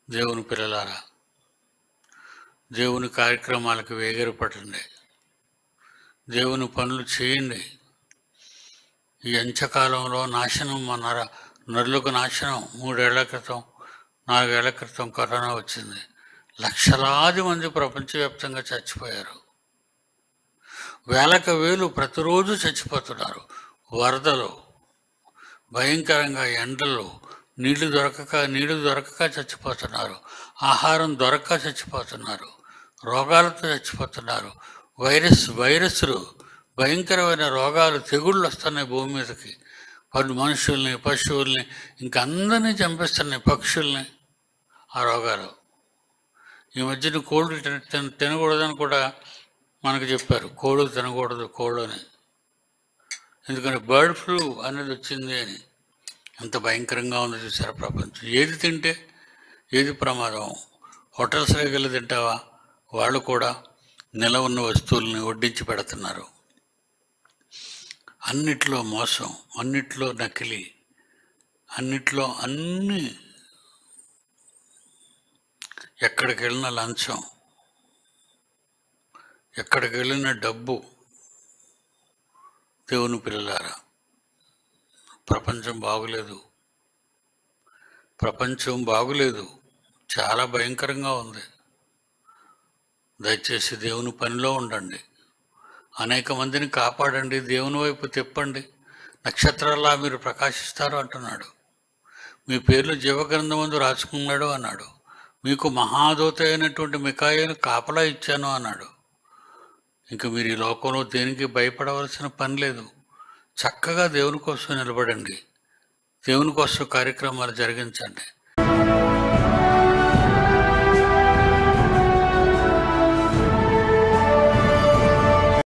దేవుని పిల్లలారా, దేవుని కార్యక్రమాలకు వేగిరపడండి, దేవుని పనులు చేయండి. ఈ అంత్యకాలంలో నాశనం, మన నరులకు నాశనం. 3 ఏళ్ల క్రితం 4 ఏళ్ల క్రితం కరోనా వచ్చింది. లక్షలాది మంది ప్రపంచవ్యాప్తంగా చచ్చిపోయారు. వేలకు వేలు ప్రతిరోజు చచ్చిపోతున్నారు. వరదలు, భయంకరంగా ఎండలు, నీళ్లు దొరకక చచ్చిపోతున్నారు. ఆహారం దొరక్క చచ్చిపోతున్నారు. రోగాలతో చచ్చిపోతున్నారు. వైరస్లు, భయంకరమైన రోగాలు, తెగుళ్ళు వస్తున్నాయి భూమి మీదకి. మనుషుల్ని, పశువుల్ని, ఇంకా అందరినీ చంపేస్తున్నాయి, పక్షుల్ని ఆ రోగాలు. ఈ మధ్యన కోళ్ళు తినకూడదని కూడా మనకు చెప్పారు. కోళ్ళు తినకూడదు అని. ఎందుకంటే బర్డ్ ఫ్లూ అనేది వచ్చింది అని. ఎంత భయంకరంగా ఉందో చూసారు ప్రపంచం. ఏది తింటే ఏది ప్రమాదం. హోటల్స్లోకి వెళ్ళి తింటావా, వాళ్ళు కూడా నిలవ ఉన్న వస్తువుల్ని వడ్డించి పెడుతున్నారు. అన్నిట్లో మోసం, అన్నిట్లో నకిలీ, అన్నిట్లో అన్నీ. ఎక్కడికి వెళ్ళిన లంచం, ఎక్కడికి వెళ్ళిన డబ్బు. దేవుని పిల్లలారా, ప్రపంచం బాగులేదు. చాలా భయంకరంగా ఉంది. దయచేసి దేవుని పనిలో ఉండండి. అనేక మందిని కాపాడండి. దేవుని వైపు తిప్పండి. నక్షత్రాల్లా మీరు ప్రకాశిస్తారు అంటున్నాడు. మీ పేర్లు జీవగ్రంథమందు రాసుకున్నాడు అన్నాడు. మీకు మహాదూత అయినటువంటి మిఖాయేలు కాపలా ఇచ్చాను అన్నాడు. ఇంక మీరు ఈ లోకంలో దేనికి భయపడవలసిన పని లేదు. చక్కగా దేవుని కోసం నిలబడండి. దేవుని కోసం కార్యక్రమాలు జరిగించండి.